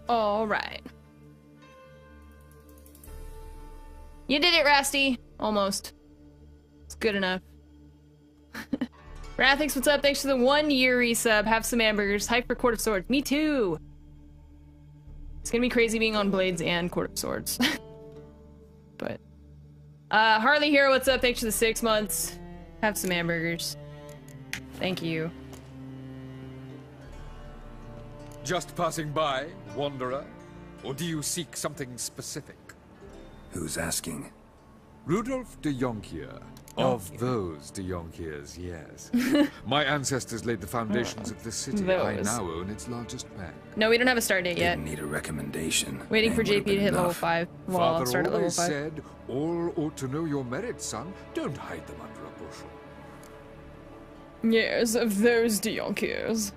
All right. You did it, Rasty. Almost. It's good enough. Rathix, what's up? Thanks for the 1 year resub. Have some hamburgers. Hype for Court of Swords. Me too. It's gonna be crazy being on Blades and Court of Swords. But Harley Hero, what's up? Thanks for the 6 months. Have some hamburgers. Thank you. Just passing by, wanderer? Or do you seek something specific? Who's asking? Rudolf de Jonkier. Of those de Jonkiers, yes. My ancestors laid the foundations of this city. I now own its largest bank. No, we don't have a start date yet. Didn't need a recommendation. Waiting for JP to hit level 5. Well, I'll start at level 5. Father always said, all ought to know your merits, son. Don't hide them under a bushel. Yes, of those de Jonkiers.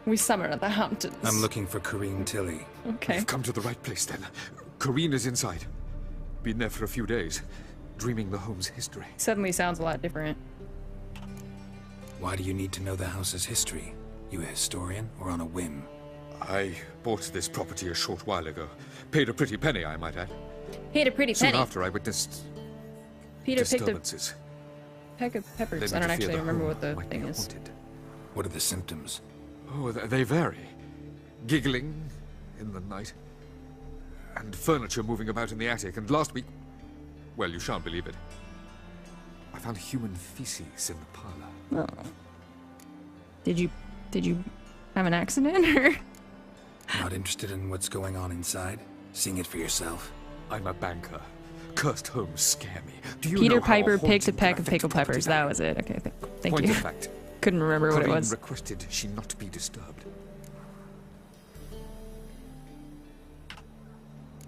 We summer at the Hamptons. I'm looking for Corrine Tilly. Okay. You've come to the right place, then. Corrine is inside. Been there for a few days, dreaming the home's history. Suddenly sounds a lot different. Why do you need to know the house's history? You a historian, or on a whim? I bought this property a short while ago. Paid a pretty penny, I might add. Paid a pretty penny? Soon after, I witnessed Peter disturbances. Picked a peck of peppers. I don't actually remember what the thing is. What are the symptoms? Oh, they vary. Giggling in the night. And furniture moving about in the attic. And last week... Well, you shan't believe it. I found human feces in the parlor. Oh. Did you have an accident, or...? Not interested in what's going on inside? Seeing it for yourself? I'm a banker. Cursed homes scare me. Do you Peter know how Piper a picked a haunting peck can of pickled affect peppers. That was it. Okay, thank Point you. of fact. Couldn't remember what it Corrine was. requested she not be disturbed.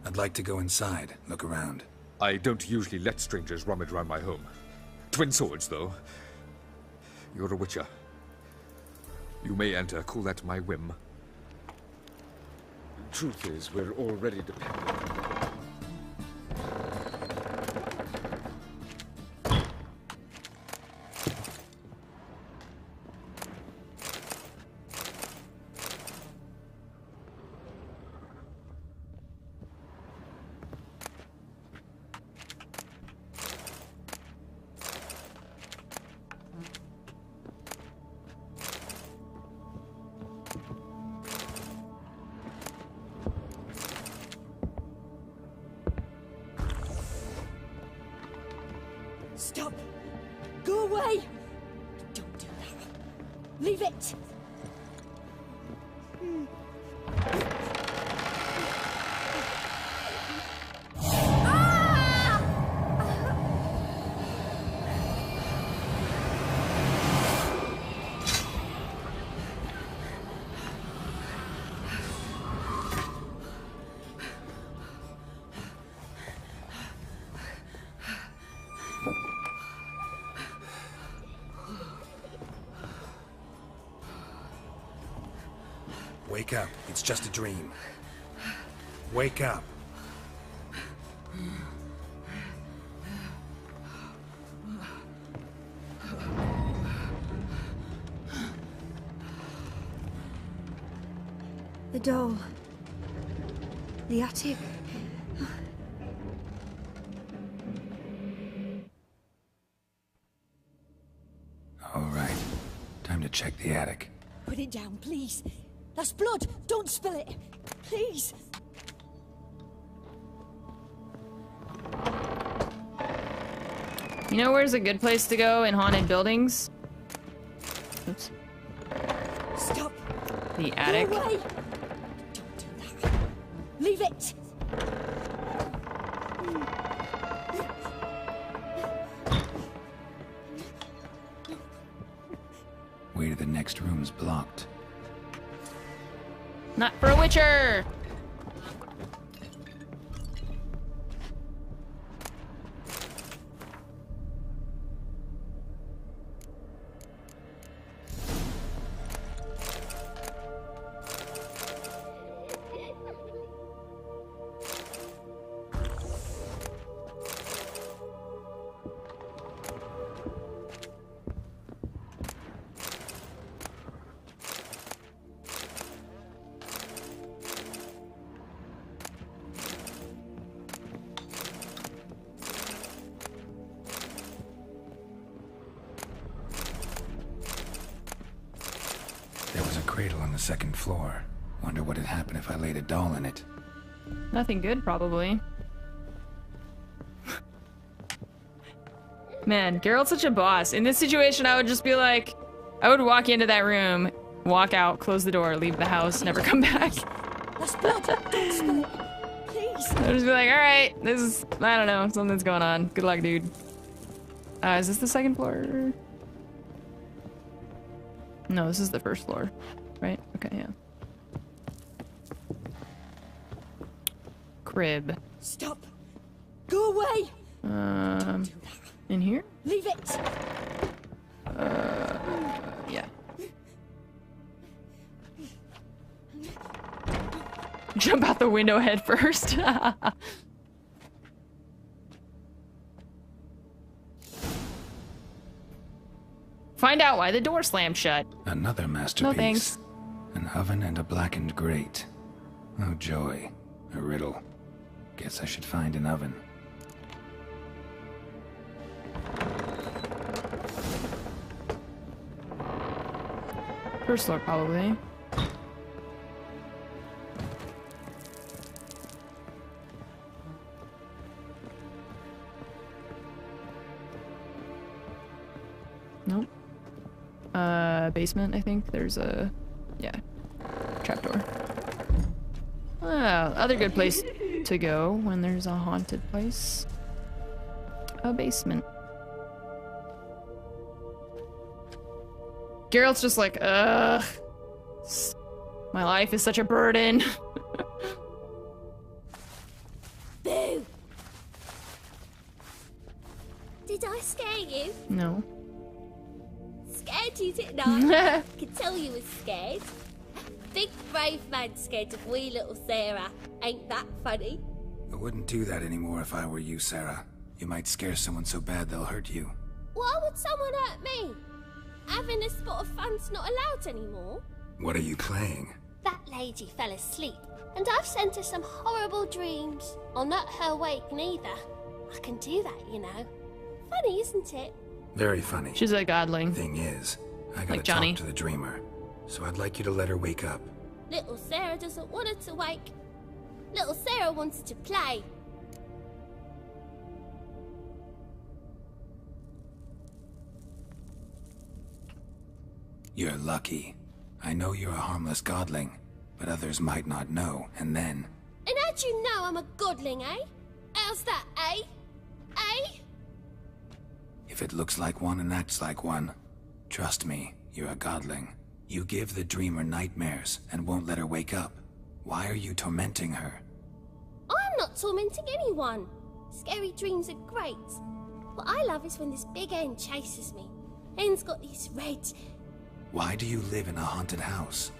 I'd like to go inside, look around. I don't usually let strangers rummage around my home. Twin swords, though. You're a witcher. You may enter, call that my whim. Truth is, we're already dependent. Stop! Go away! Don't do that. Leave it! Wake up. It's just a dream. Wake up. The doll. The attic. All right. Time to check the attic. Put it down, please. That's blood! Don't spill it! Please! You know where's a good place to go in haunted buildings? Oops. Stop! The attic. Go away! Don't do that. Leave it! Way to the next room's blocked. Not for a witcher! cradle on the second floor. Wonder what'd happen if I laid a doll in it. Nothing good, probably. Man, Geralt's such a boss. In this situation, I would just be like, I would walk into that room, walk out, close the door, leave the house, never come back. That's blood. Don't spill it. Please. I would just be like, alright, this is, I don't know, something's going on. Good luck, dude. Is this the second floor? No, this is the first floor. Right? Okay, yeah. Crib. Stop. Go away. In here? Leave it. Yeah. Jump out the window head first. Find out why the door slammed shut. Another masterpiece. No thanks. An oven and a blackened grate. Oh joy. A riddle. Guess I should find an oven. First floor, probably. Nope. Basement, I think. There's a... yeah. Trapdoor. Oh, other good place to go when there's a haunted place. A basement. Geralt's just like, ugh. My life is such a burden. Boo! Did I scare you? No. Scared you, didn't I? I could tell you was scared. Big brave man scared of wee little Sarah. Ain't that funny? I wouldn't do that anymore if I were you, Sarah. You might scare someone so bad they'll hurt you. Why would someone hurt me? Having a spot of fun's not allowed anymore. What are you playing? That lady fell asleep, and I've sent her some horrible dreams. I'll not her wake neither. I can do that, you know. Funny, isn't it? Very funny. She's a godling. Thing is, I gotta Like Johnny. talk to the dreamer. So I'd like you to let her wake up. Little Sarah doesn't want her to wake. Little Sarah wants to play. You're lucky. I know you're a harmless godling, but others might not know, and then... And how'd you know I'm a godling, eh? How's that, eh? Eh? If it looks like one and acts like one, trust me, you're a godling. You give the dreamer nightmares and won't let her wake up. Why are you tormenting her? I'm not tormenting anyone. Scary dreams are great. What I love is when this big hen chases me. Hen's got these red... Why do you live in a haunted house?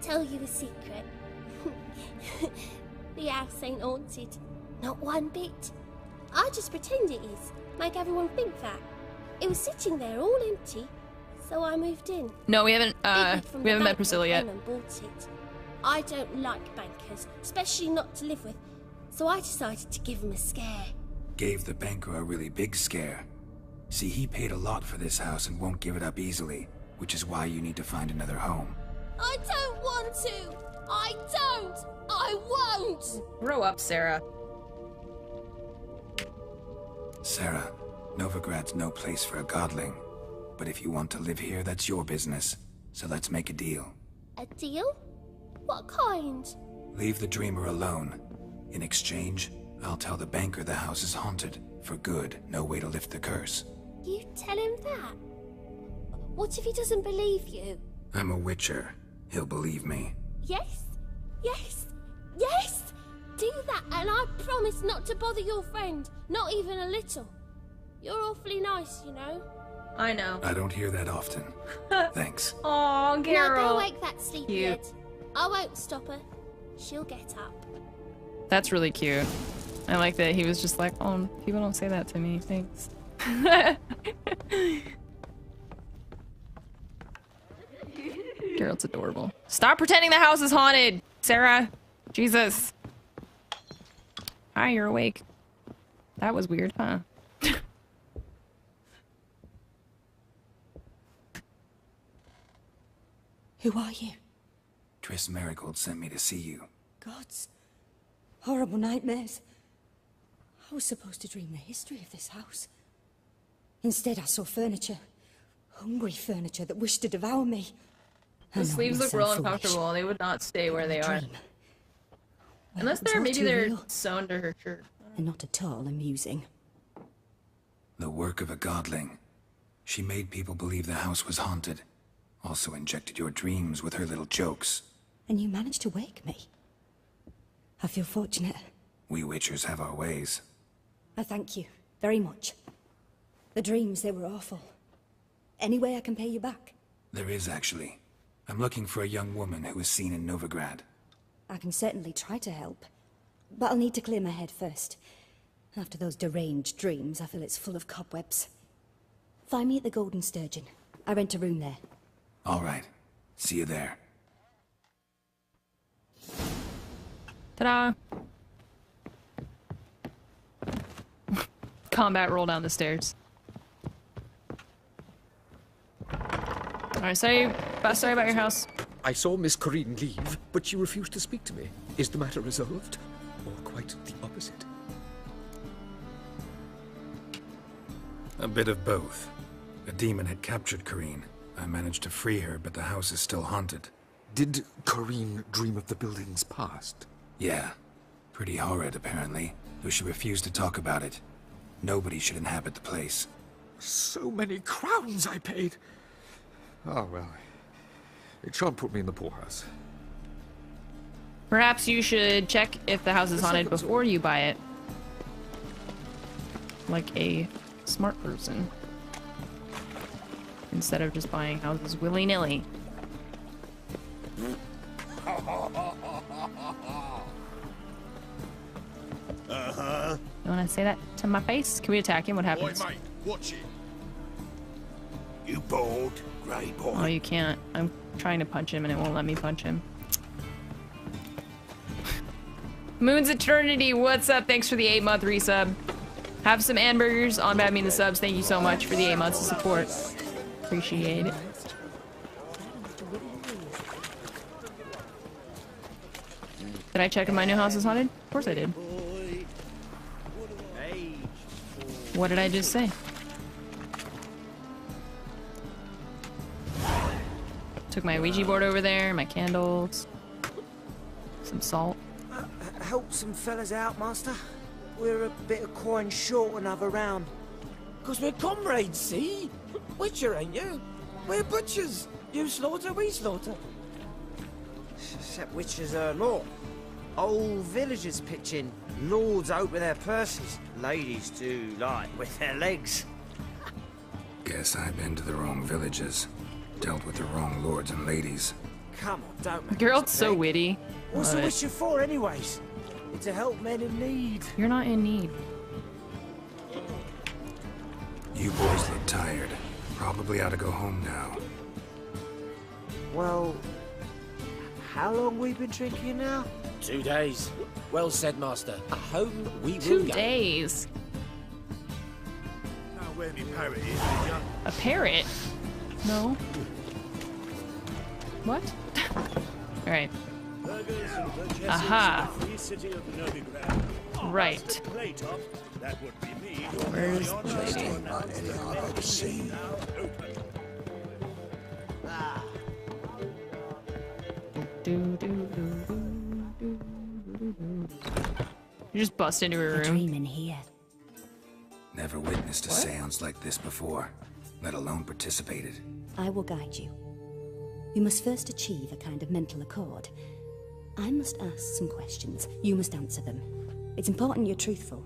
Tell you a secret. The house ain't haunted. Not one bit. I just pretend it is. Make everyone think that. It was sitting there all empty, so I moved in. No, we haven't From the met bank Priscilla when yet. came and bought it. I don't like bankers, especially not to live with, so I decided to give them a scare. Gave the banker a really big scare. See, he paid a lot for this house and won't give it up easily, which is why you need to find another home. I don't want to! I don't! I won't! Grow up, Sarah. Sarah, Novigrad's no place for a godling. But if you want to live here, that's your business. So let's make a deal. A deal? What kind? Leave the dreamer alone. In exchange, I'll tell the banker the house is haunted. For good, no way to lift the curse. You tell him that? What if he doesn't believe you? I'm a witcher. He'll believe me. Yes? Yes? Yes! Do that and I promise not to bother your friend. Not even a little. You're awfully nice, you know. I know. I don't hear that often. Thanks. Aw, Now Geralt. go wake that sleepyhead. I won't stop her. She'll get up. That's really cute. I like that he was just like, oh, people don't say that to me. Thanks. Geralt's adorable. Stop pretending the house is haunted, Sarah. Jesus. Hi, you're awake. That was weird, huh? Who are you? Triss Marigold sent me to see you. Gods. Horrible nightmares. I was supposed to dream the history of this house. Instead, I saw furniture. Hungry furniture that wished to devour me. The sleeves look real uncomfortable. They would not stay where they are. Unless they're sewn to her shirt. And not at all amusing. The work of a godling. She made people believe the house was haunted. Also injected your dreams with her little jokes. And you managed to wake me. I feel fortunate. We witchers have our ways. I thank you very much. The dreams, they were awful. Any way I can pay you back? There is, actually. I'm looking for a young woman who was seen in Novigrad. I can certainly try to help. But I'll need to clear my head first. After those deranged dreams, I feel it's full of cobwebs. Find me at the Golden Sturgeon. I rent a room there. All right. See you there. Ta-da! Combat roll down the stairs. Alright, sorry about your house. I saw Miss Corinne leave, but she refused to speak to me. Is the matter resolved? Or quite the opposite? A bit of both. A demon had captured Corinne. I managed to free her, but the house is still haunted. Did Corinne dream of the building's past? Yeah. Pretty horrid, apparently, though she refused to talk about it. Nobody should inhabit the place. So many crowns I paid! Oh, well. It shan't put me in the poorhouse. Perhaps you should check if the house is haunted before you buy it. Like a smart person. Instead of just buying houses willy-nilly. Uh-huh. You wanna say that to my face? Can we attack him? What happens? Boy, mate, watch it. You bored, grey boy? Oh, you can't. I'm trying to punch him and it won't let me punch him. Moon's Eternity, what's up? Thanks for the 8-month resub. Have some hamburgers on Bad Mean the Subs. Thank you so much for the 8 months of support. Appreciate it. Did I check if my new house is haunted? Of course I did. What did I just say? Took my Ouija board over there, my candles, some salt. Help some fellas out, master. We're a bit of coin short another round. 'Cause we're comrades, see? Witcher, ain't you? We're butchers. You slaughter, we slaughter. Except witchers are law. Old villagers pitch in. Lords out with their purses. Ladies do like with their legs. Guess I've been to the wrong villages. Dealt with the wrong lords and ladies. Come on, don't make Girl's us so beg. witty. What's Love a it. witcher for, anyways? To help men in need. You're not in need. You boys look tired. Probably ought to go home now. Well, how long we been drinking now? 2 days. Well said, master. Home we will 2 go. days. Now where me parrot is, did ya? A parrot? No. What? Alright. Burgers and purchases Aha. in the free city of Novigrad. Right. That's the plate up. That would be me. Where's the lady? You just bust into her A room. dream in here. Never witnessed a seance like this before, let alone participated. I will guide you. We must first achieve a kind of mental accord. I must ask some questions. You must answer them. It's important you're truthful.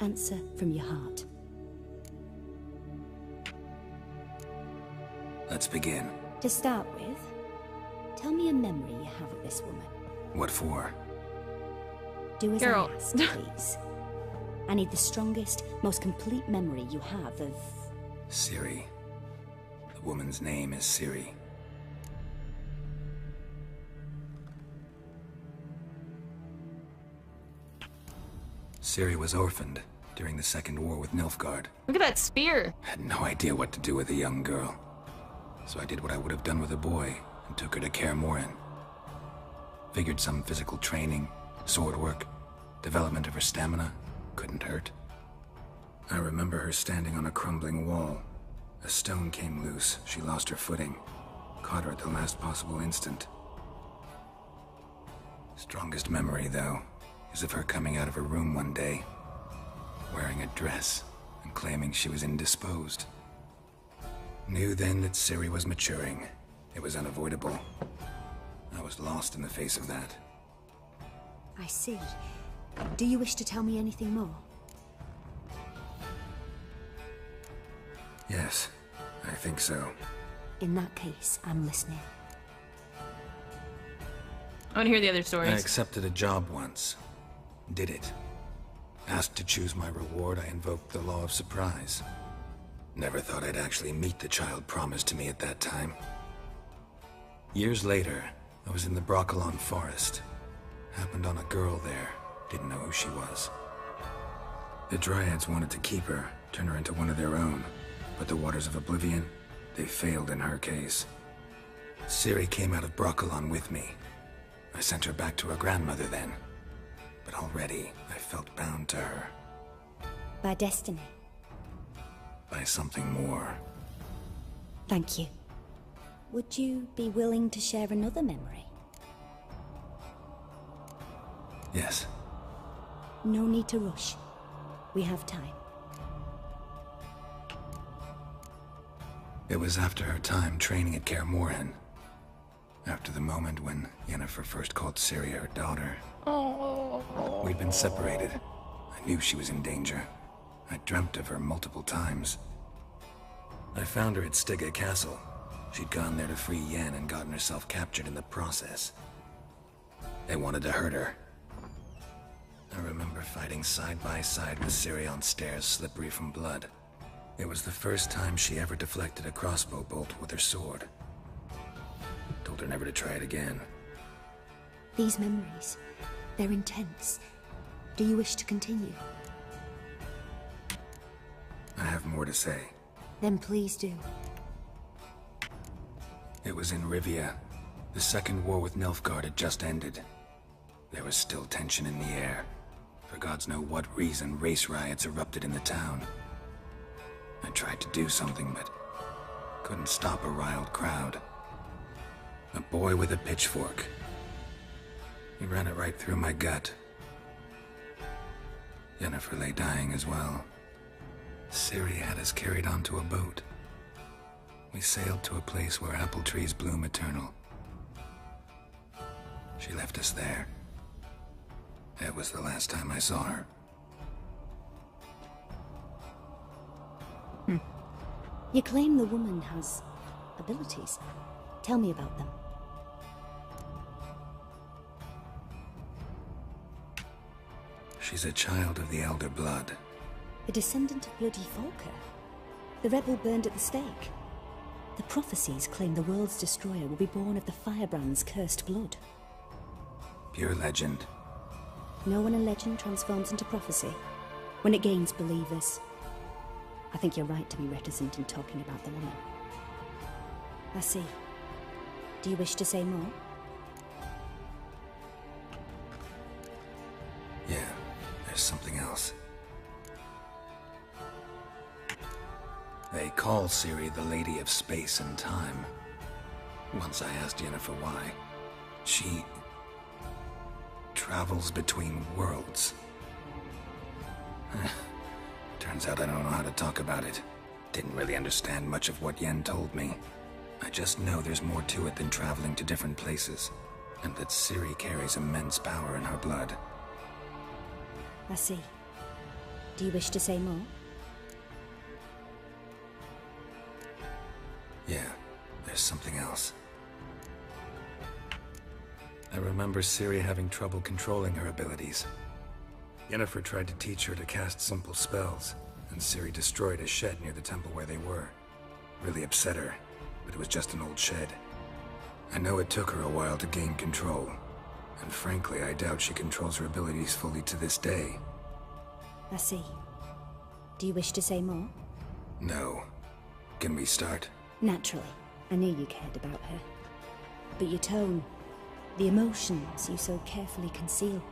Answer from your heart. Let's begin. To start with, tell me a memory you have of this woman. What for? Do as Girl. I ask, please. I need the strongest, most complete memory you have of... Ciri. The woman's name is Ciri. Ciri was orphaned during the Second War with Nilfgaard. Look at that spear. Had no idea what to do with a young girl. So I did what I would have done with a boy, and took her to Kaer Morhen. Figured some physical training, sword work, development of her stamina couldn't hurt. I remember her standing on a crumbling wall. A stone came loose, she lost her footing. Caught her at the last possible instant. Strongest memory, though, is of her coming out of her room one day, wearing a dress and claiming she was indisposed. Knew then that Ciri was maturing. It was unavoidable. I was lost in the face of that. I see. Do you wish to tell me anything more? Yes, I think so. In that case, I'm listening. I want to hear the other I stories. accepted a job once. Did it. Asked to choose my reward, I invoked the law of surprise. Never thought I'd actually meet the child promised to me at that time. Years later, I was in the Broccolon forest. Happened on a girl there. Didn't know who she was. The Dryads wanted to keep her, turn her into one of their own. But the Waters of Oblivion, they failed in her case. Ciri came out of Broccolon with me. I sent her back to her grandmother then. But already, I felt bound to her. By destiny. By something more. Thank you. Would you be willing to share another memory? Yes. No need to rush. We have time. It was after her time training at Kaer Morhen. After the moment when Yennefer first called Ciri her daughter. Oh. We'd been separated. I knew she was in danger. I dreamt of her multiple times. I found her at Stygga Castle. She'd gone there to free Yen and gotten herself captured in the process. They wanted to hurt her. I remember fighting side by side with Ciri on stairs slippery from blood. It was the first time she ever deflected a crossbow bolt with her sword. Told her never to try it again. These memories, they're intense. Do you wish to continue? I have more to say. Then please do. It was in Rivia. The second war with Nilfgaard had just ended. There was still tension in the air. For gods know what reason, race riots erupted in the town. I tried to do something, but couldn't stop a riled crowd. A boy with a pitchfork. He ran it right through my gut. Yennefer lay dying as well. Ciri had us carried onto a boat. We sailed to a place where apple trees bloom eternal. She left us there. That was the last time I saw her. You claim the woman has abilities. Tell me about them. She's a child of the Elder Blood. A descendant of bloody Falker. The rebel burned at the stake. The prophecies claim the world's destroyer will be born of the Firebrand's cursed blood. Pure legend. No one in legend transforms into prophecy when it gains believers. I think you're right to be reticent in talking about the woman. I see. Do you wish to say more? Yeah, there's something else. They call Ciri the Lady of Space and Time. Once I asked Yennefer why. She travels between worlds. Turns out I don't know how to talk about it. Didn't really understand much of what Yen told me. I just know there's more to it than traveling to different places, and that Ciri carries immense power in her blood. I see. Do you wish to say more? Yeah, there's something else. I remember Ciri having trouble controlling her abilities. Yennefer tried to teach her to cast simple spells, and Ciri destroyed a shed near the temple where they were. Really upset her, but it was just an old shed. I know it took her a while to gain control, and frankly, I doubt she controls her abilities fully to this day. I see. Do you wish to say more? No. Can we start? Naturally. I knew you cared about her. But your tone, the emotions you so carefully conceal.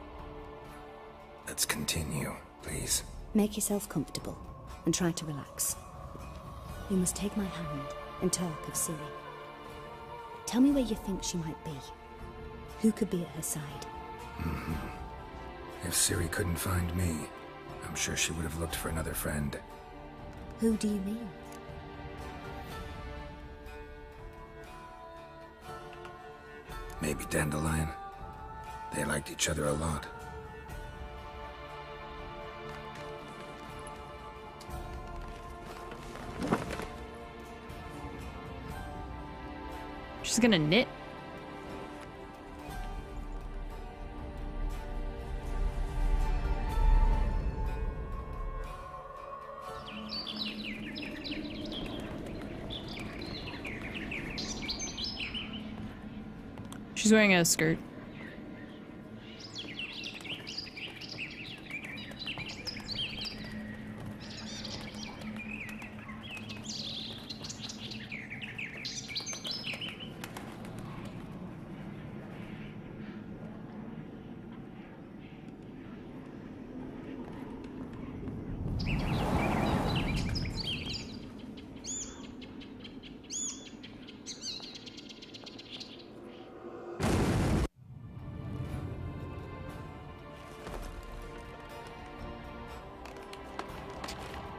Let's continue, please. Make yourself comfortable and try to relax. You must take my hand and talk of Ciri. Tell me where you think she might be. Who could be at her side? If Ciri couldn't find me, I'm sure she would have looked for another friend. Who do you mean? Maybe Dandelion. They liked each other a lot. She's gonna knit. She's wearing a skirt.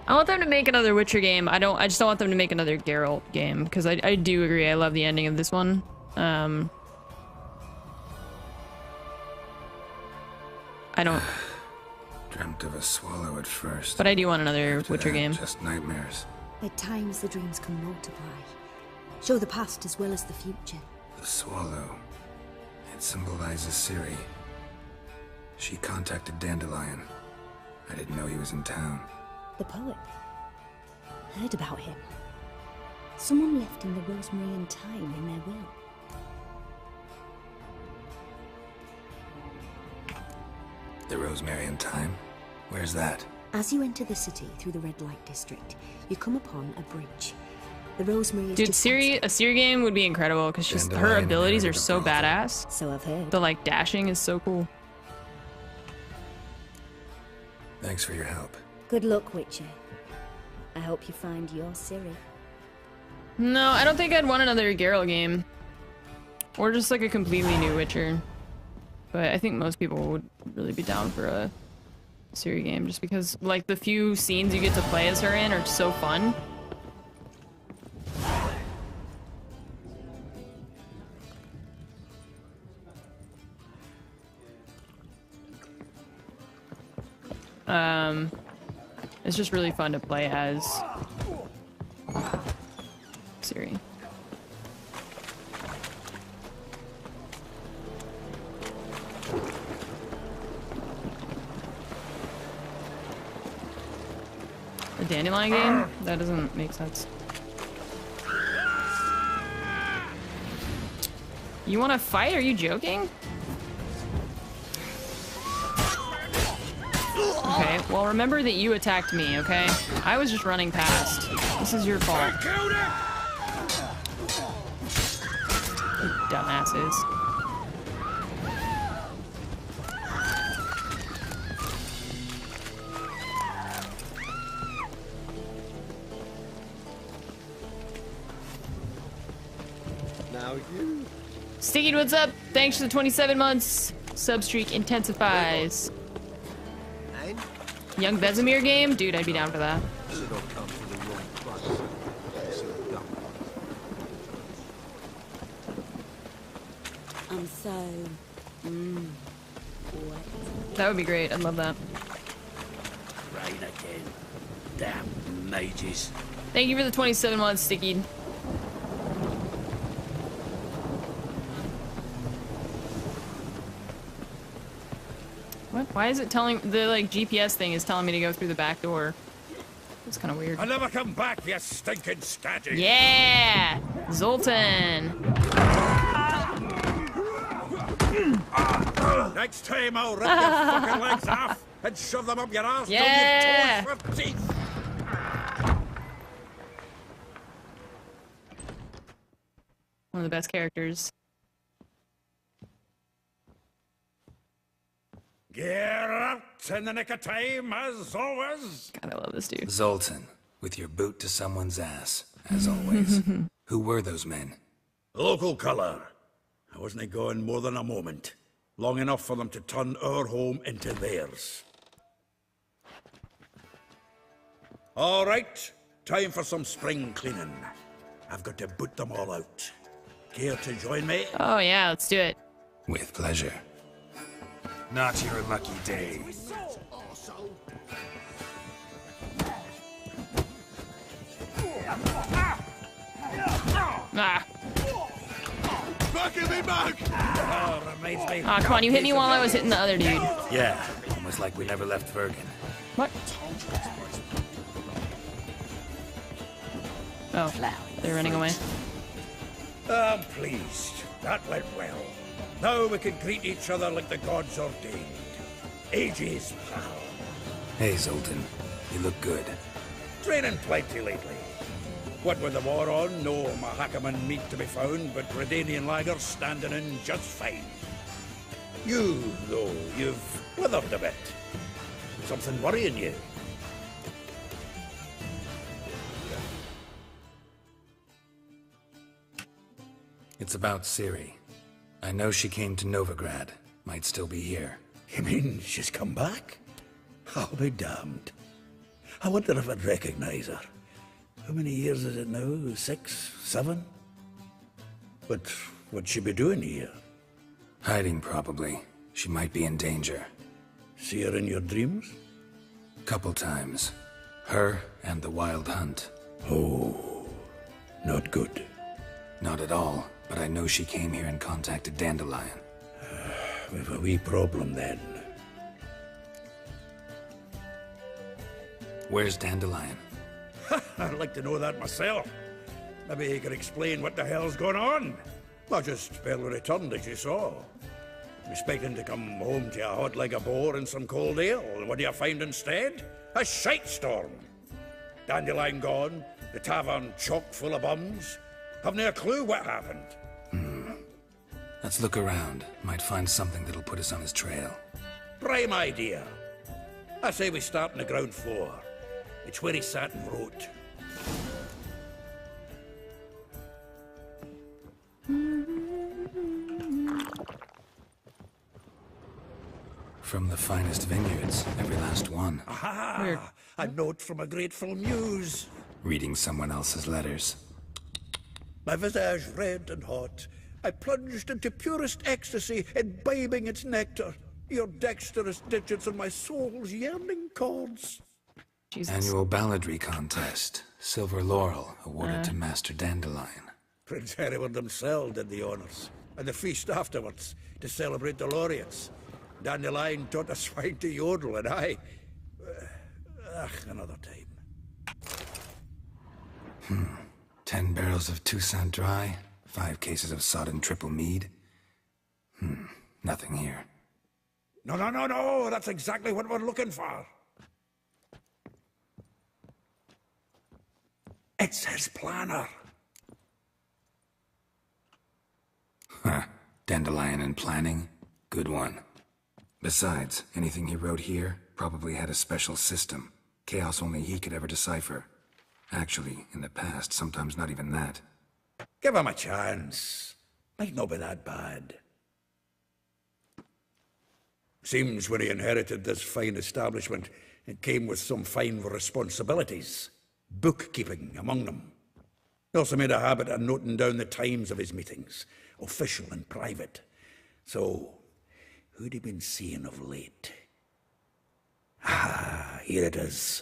I want them to make another Witcher game. I just don't want them to make another Geralt game, because I do agree. I love the ending of this one. I don't... Dreamt of a swallow at first. But I do want another After Witcher that, game. Just nightmares. At times the dreams can multiply. Show the past as well as the future. The swallow. It symbolizes Ciri. She contacted Dandelion. I didn't know he was in town. The poet. Heard about him. Someone left him the rosemary and thyme in their will. The rosemary and thyme? Where's that? As you enter the city through the red light district, you come upon a bridge. The rosemary is Dude, just a Ciri game would be incredible, because her Dandelion abilities are inherited so the brothel. badass. So I've heard. The, like, dashing is so cool. Thanks for your help. Good luck, Witcher. I hope you find your Ciri. No, I don't think I'd want another Geralt game. Or just, like, a completely new Witcher. But I think most people would really be down for a Ciri game, just because, like, the few scenes you get to play as her in are so fun. It's just really fun to play as Ciri. A Dandelion game? That doesn't make sense. You want to fight? Are you joking? Okay, well remember that you attacked me, okay? I was just running past. This is your fault. You dumbasses. Now you. Sticky, what's up? Thanks for the 27 months. Substreak intensifies. And Young Vesemir game? Dude, I'd be down for that. should I come to the wrong place? Should have done. I'm so... wet. That would be great. I'd love that. Rain again. Damn mages. Thank you for the 27 months, Sticky. What? Why is it telling the like GPS thing is telling me to go through the back door? It's kind of weird. I'll never come back, you stinking scatty. Yeah, Zoltan. Next time I'll rip your fucking legs off and shove them up your ass Yeah. till you've torn for teeth. One of the best characters. Gear up in the nick of time, as always. God, I love this dude. Zoltan, with your boot to someone's ass, as always. Who were those men? Local colour. I wasn't gone more than a moment. Long enough for them to turn our home into theirs. All right, time for some spring cleaning. I've got to boot them all out. Care to join me? Oh yeah, let's do it. With pleasure. Not your lucky day. Ah. Back in me back! Oh, reminds me. Ah, come on, you hit me while I was hitting the other dude. Yeah, almost like we never left Bergen. What? Oh, they're running away. I'm pleased. That went well. Now we can greet each other like the gods ordained. Ages, pal. Hey, Zoltan. You look good. Training plenty lately. What with the war on, no Mahakaman meat to be found, but Redanian lagers standing in just fine. You, though, you've withered a bit. Something worrying you? It's about Ciri. I know she came to Novigrad. Might still be here. You mean she's come back? I'll be damned. I wonder if I'd recognize her. How many years is it now? 6, 7? But what'd she be doing here? Hiding, probably. She might be in danger. See her in your dreams? Couple times. Her and the Wild Hunt. Oh, not good. Not at all, but I know she came here and contacted Dandelion. We've a wee problem then. Where's Dandelion? I'd like to know that myself. Maybe he could explain what the hell's going on. I just barely returned, as you saw. Expecting to come home to a hot like a boar and some cold ale, and what do you find instead? A shite storm. Dandelion gone, the tavern chock full of bums. Haven't a clue what happened. Let's look around. Might find something that'll put us on his trail. Prime idea. I say we start on the ground floor. It's where he sat and wrote. From the finest vineyards, every last one. Aha! Weird. A note from a grateful muse. Reading someone else's letters. My visage red and hot, I plunged into purest ecstasy, imbibing its nectar. Your dexterous digits on my soul's yearning chords. Jesus. Annual balladry contest. Silver laurel awarded to Master Dandelion. Prince Hereward himself did the honors, and the feast afterwards, to celebrate the laureates. Dandelion taught a swine to yodel, and I... another time. 10 barrels of Toussaint Dry, 5 cases of sodden triple mead. Nothing here. No, that's exactly what we're looking for. It's his planner. Huh. Dandelion and planning? Good one. Besides, anything he wrote here probably had a special system. Chaos only he could ever decipher. Actually, in the past, sometimes not even that. Give him a chance. Might not be that bad. Seems when he inherited this fine establishment, it came with some fine responsibilities. Bookkeeping among them. He also made a habit of noting down the times of his meetings, official and private. So, who'd he been seeing of late? Ah, here it is.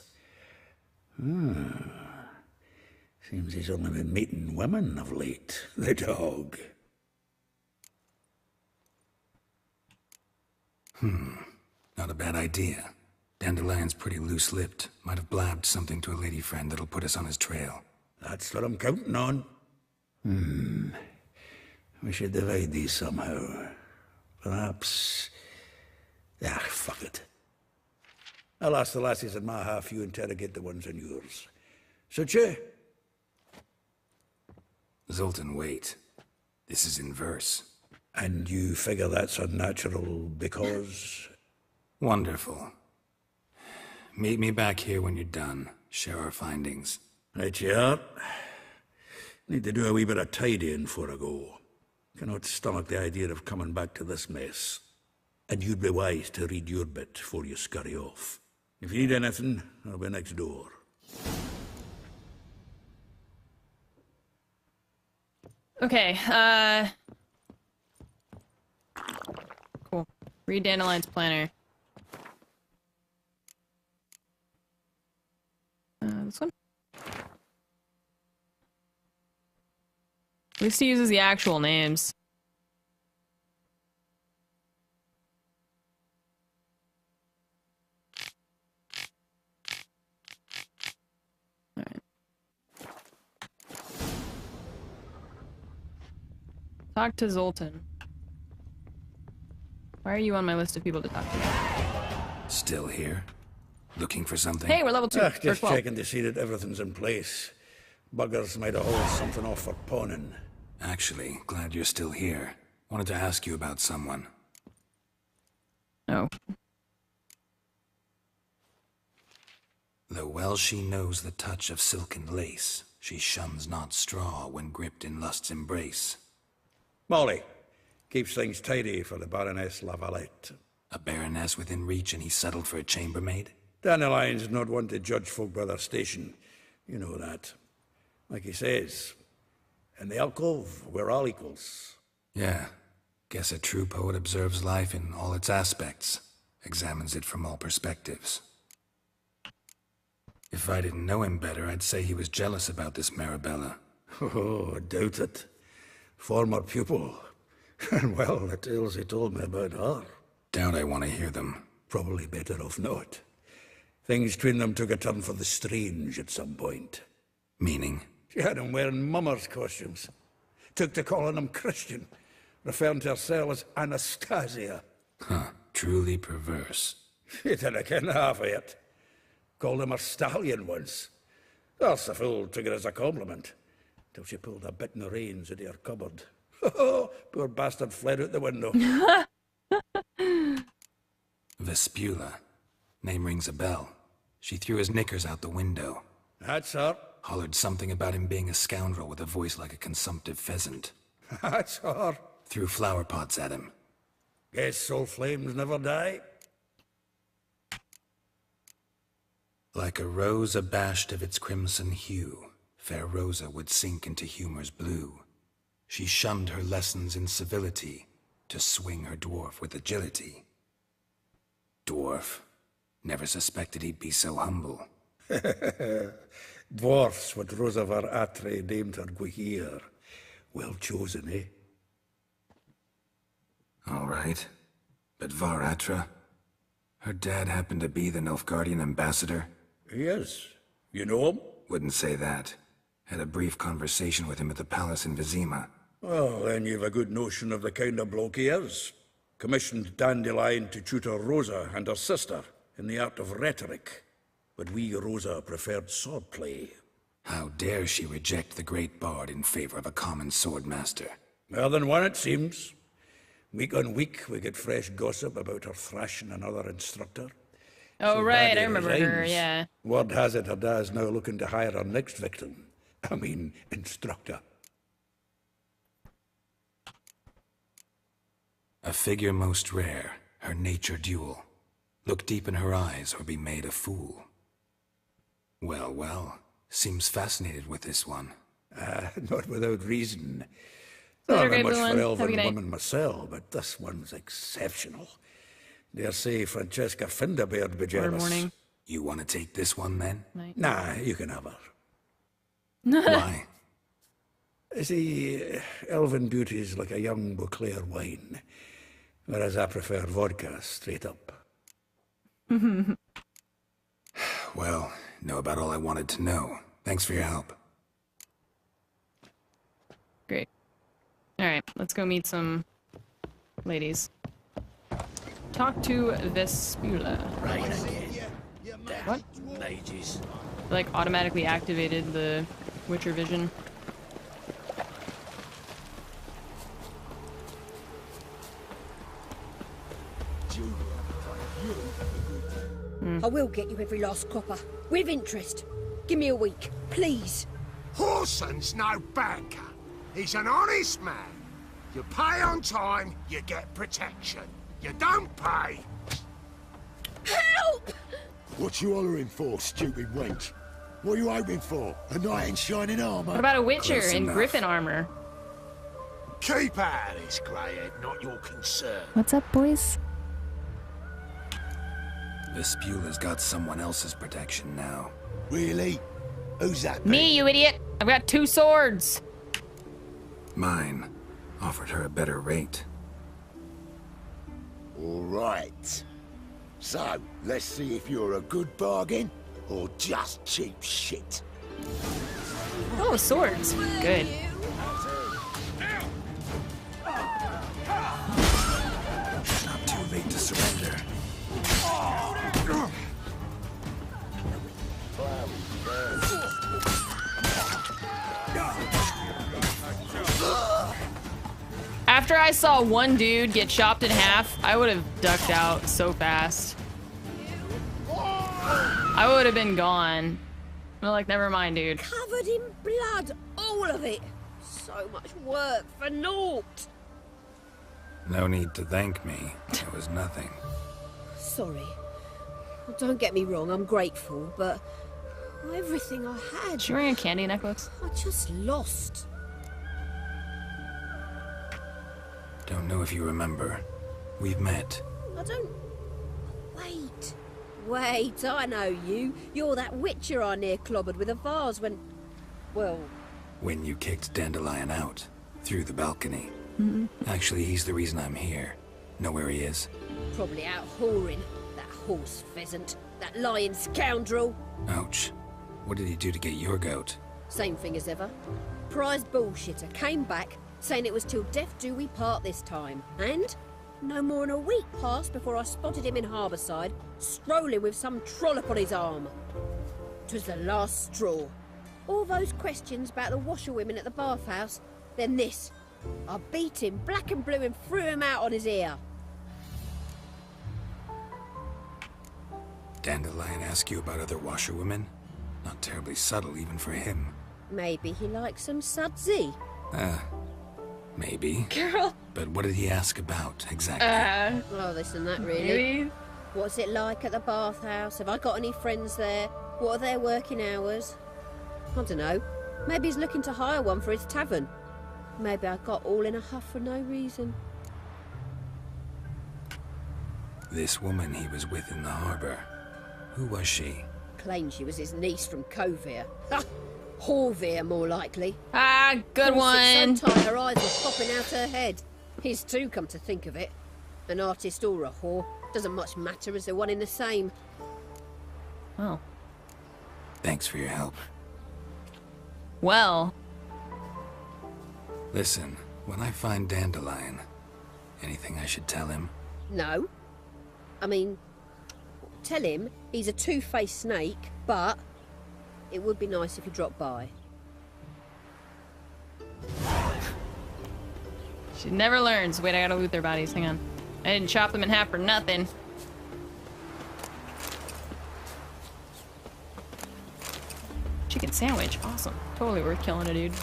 Seems he's only been meeting women of late, the dog. Not a bad idea. Dandelion's pretty loose-lipped. Might have blabbed something to a lady friend that'll put us on his trail. That's what I'm counting on. We should divide these somehow. Perhaps... fuck it. I'll ask the lassies in my half, you interrogate the ones in yours. Suit you? Zoltan, wait. This is in verse. And you figure that's unnatural because... Wonderful. Meet me back here when you're done. Share our findings. Right you are. Need to do a wee bit of tidying before I go. Cannot stomach the idea of coming back to this mess. And you'd be wise to read your bit before you scurry off. If you need anything, I'll be next door. Okay, cool. Read Dandelion's planner. This one? At least he uses the actual names. Alright. Talk to Zoltan. Why are you on my list of people to talk to? Still here? Looking for something? Hey, we're level 2. Just checking to see that everything's in place. Buggers might have hauled something off for pawning. Actually, glad you're still here. Wanted to ask you about someone. Oh. Though well she knows the touch of silken lace, she shuns not straw when gripped in lust's embrace. Molly, keeps things tidy for the Baroness Lavalette. A baroness within reach and he settled for a chambermaid? Dandelion's not one to judge folk by their station. You know that. Like he says, in the alcove, we're all equals. Yeah. Guess a true poet observes life in all its aspects, examines it from all perspectives. If I didn't know him better, I'd say he was jealous about this Marabella. Oh, I doubt it. Former pupil. And well, the tales he told me about her. Doubt I want to hear them. Probably better off not. Things between them took a turn for the strange at some point. Meaning? She had him wearing mummers' costumes. Took to calling him Christian, referring to herself as Anastasia. Huh, truly perverse. She didn't ken half of it. Called him a stallion once. That's the fool took it as a compliment, till she pulled a bit in the reins out of her cupboard. Poor bastard fled out the window. Vespula. Name rings a bell. She threw his knickers out the window. That's her. Hollered something about him being a scoundrel with a voice like a consumptive pheasant. That's her. Threw flower pots at him. Guess soul flames never die. Like a rose abashed of its crimson hue, fair Rosa would sink into humor's blue. She shunned her lessons in civility, to swing her dwarf with agility. Dwarf. Never suspected he'd be so humble. Dwarfs what Rosa var Atre named her Guihir. Well chosen, eh? All right. But Var Atra? Her dad happened to be the Nilfgaardian ambassador? He is. You know him? Wouldn't say that. Had a brief conversation with him at the palace in Vizima. Well, then you've a good notion of the kind of bloke he is. Commissioned Dandelion to tutor Rosa and her sister in the art of rhetoric. But we, Rosa, preferred swordplay. How dare she reject the great bard in favor of a common swordmaster? More than one, it seems. Week on week, we get fresh gossip about her thrashing another instructor. Oh, So right, Daddy I remember her, resigns. yeah. Word has it her dad's now looking to hire her next victim. I mean, instructor. A figure most rare, her nature dual. Look deep in her eyes or be made a fool. Well, well, seems fascinated with this one. Not without reason. Later, Not great much villain. for Have a elven good night. women myself, but this one's exceptional. Dare say Francesca Finderbeard be Good jealous. morning. You want to take this one then? Night. Nah, you can have her. Why? See, elven beauty's like a young Beauclair wine, whereas I prefer vodka straight up. Well, know about all I wanted to know. Thanks for your help. Great. Alright, let's go meet some ladies. Talk to Vespula. What? Mages. Like, automatically activated the Witcher vision. I will get you every last copper. With interest. Give me a week, please. Horson's no banker. He's an honest man. You pay on time, you get protection. You don't pay. Help! What you hollering for, stupid wench? What are you hoping for? A knight in shining armor? What about a Witcher in Griffin armor? Keep out of this, greyhead, not your concern. What's up, boys? Vespula's got someone else's protection now. Really? Who's that? Me, you idiot! I've got 2 swords. Mine offered her a better rate. All right. So, let's see if you're a good bargain or just cheap shit. Oh, swords. Good. Not too late to surrender. After I saw one dude get chopped in half, I would have ducked out so fast. I would have been gone. I'm like, never mind, dude. Covered in blood, all of it. So much work for naught. No need to thank me. It was nothing. Sorry. Don't get me wrong, I'm grateful, but everything I had... Is she wearing a candy necklace? I just lost. Don't know if you remember. We've met. I don't... Wait. Wait, I know you. You're that witcher I near clobbered with a vase when... Well... When you kicked Dandelion out. Through the balcony. Mm-mm. Actually, he's the reason I'm here. Know where he is? Probably out whoring. That horse pheasant. That lying scoundrel. Ouch. What did he do to get your goat? Same thing as ever. Prize bullshitter came back, saying it was till death do we part this time. And no more than a week passed before I spotted him in Harbourside, strolling with some trollop on his arm. 'Twas the last straw. All those questions about the washerwomen at the bathhouse, then this. I beat him black and blue and threw him out on his ear. Dandelion ask you about other washerwomen? Not terribly subtle even for him. Maybe he likes some sudsy. Maybe. Girl. But what did he ask about, exactly? Oh, this and that, really. Maybe. What's it like at the bathhouse? Have I got any friends there? What are their working hours? I don't know. Maybe he's looking to hire one for his tavern. Maybe I got all in a huff for no reason. This woman he was with in the harbor. Who was she? Claimed she was his niece from Kovir. Ha! Horvir, more likely. Ah, good one. So tight her eyes were popping out her head. His too, come to think of it. An artist or a whore. Doesn't much matter as they're one in the same. Oh. Thanks for your help. Well. Listen, when I find Dandelion, anything I should tell him? No. I mean, tell him he's a two-faced snake, but it would be nice if he dropped by. She never learns. Wait, I gotta loot their bodies. Hang on. I didn't chop them in half for nothing. Chicken sandwich. Awesome. Totally worth killing a dude.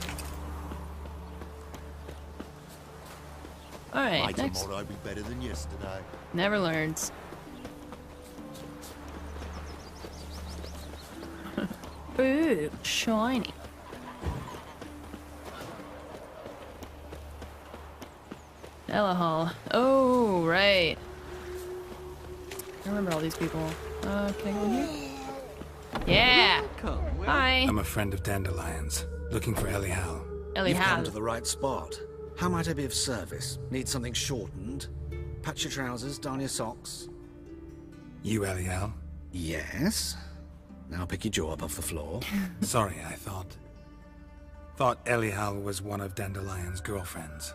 Alright, next. Tomorrow be better than yesterday. Never learns. Ooh, shiny. Elahal. Oh, right. I remember all these people. Can I go in here? Yeah! Hi! I'm a friend of Dandelion's, looking for Elihal. You've come to the right spot. How might I be of service? Need something shortened? Patch your trousers, darn your socks. You Elihal? Yes. Now pick your jaw up off the floor. Sorry, I thought Elihal was one of Dandelion's girlfriends.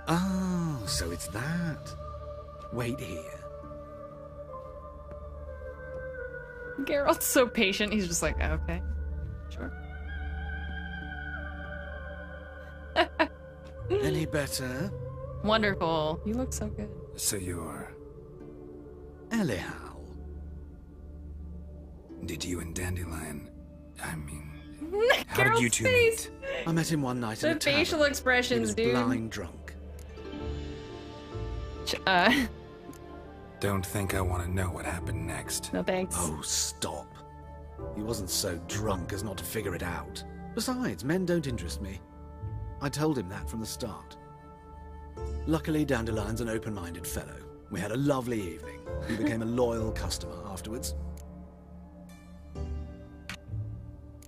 Oh, so it's that. Wait here. Geralt's so patient, he's just like, okay, sure. Any better? Wonderful. You look so good. So you're... Elihal. Did you and Dandelion... I mean... how did Carol's you two face. meet? I met him one night in a The tavern. facial expressions, he was dude. blind drunk. Don't think I want to know what happened next. No thanks. Oh, stop. He wasn't so drunk as not to figure it out. Besides, men don't interest me. I told him that from the start. Luckily, Dandelion's an open-minded fellow. We had a lovely evening. He became a loyal customer afterwards.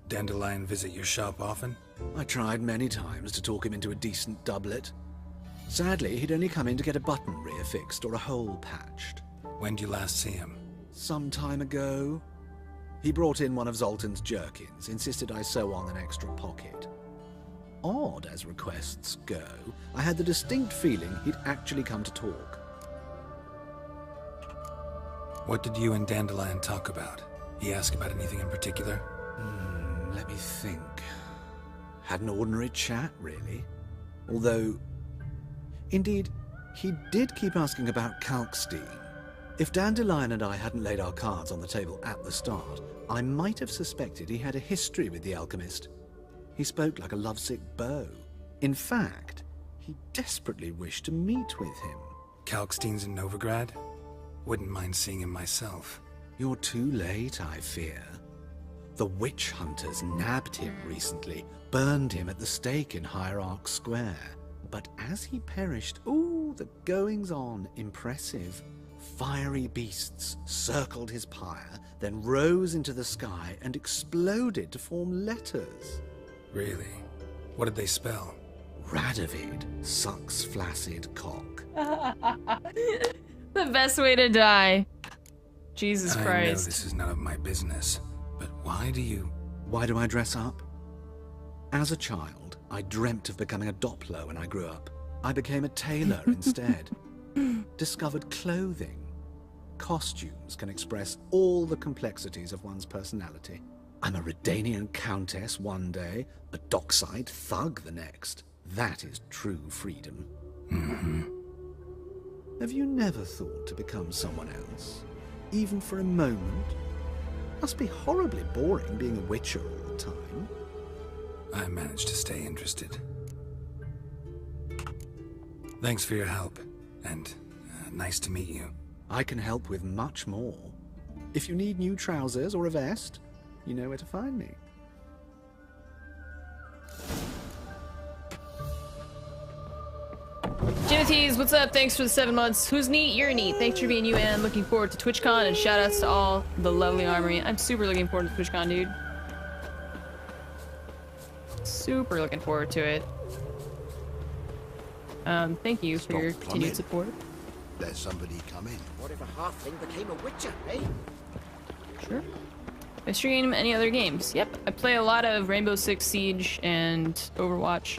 Dandelion visit your shop often? I tried many times to talk him into a decent doublet. Sadly, he'd only come in to get a button reaffixed or a hole patched. When did you last see him? Some time ago. He brought in one of Zoltan's jerkins, insisted I sew on an extra pocket. Odd as requests go, I had the distinct feeling he'd actually come to talk. What did you and Dandelion talk about? He asked about anything in particular? Let me think. Had an ordinary chat, really. Although, indeed, he did keep asking about Kalkstein. If Dandelion and I hadn't laid our cards on the table at the start, I might have suspected he had a history with the alchemist. He spoke like a lovesick beau. In fact, he desperately wished to meet with him. Kalkstein's in Novigrad? Wouldn't mind seeing him myself. You're too late, I fear. The witch hunters nabbed him recently, burned him at the stake in Hierarch Square. But as he perished, ooh, the goings-on, impressive. Fiery beasts circled his pyre, then rose into the sky and exploded to form letters. Really? What did they spell? Radovid sucks flaccid cock. The best way to die. Jesus Christ. I know this is none of my business, but why do I dress up? As a child, I dreamt of becoming a Doppler when I grew up. I became a tailor instead. Discovered clothing. Costumes can express all the complexities of one's personality. I'm a Redanian countess one day, a dockside thug the next. That is true freedom. Have you never thought to become someone else? Even for a moment? Must be horribly boring being a witcher all the time. I managed to stay interested. Thanks for your help, and nice to meet you. I can help with much more. If you need new trousers or a vest, you know where to find me. Timothy's, what's up? Thanks for the 7 months. Who's neat? You're neat. Thanks for being you, and looking forward to TwitchCon, and shoutouts to all the lovely armory. I'm super looking forward to TwitchCon, dude. Super looking forward to it. Thank you for your continued support. Let somebody come in. What if a halfling became a witcher, eh? Sure. I stream any other games? Yep. I play a lot of Rainbow Six Siege and Overwatch.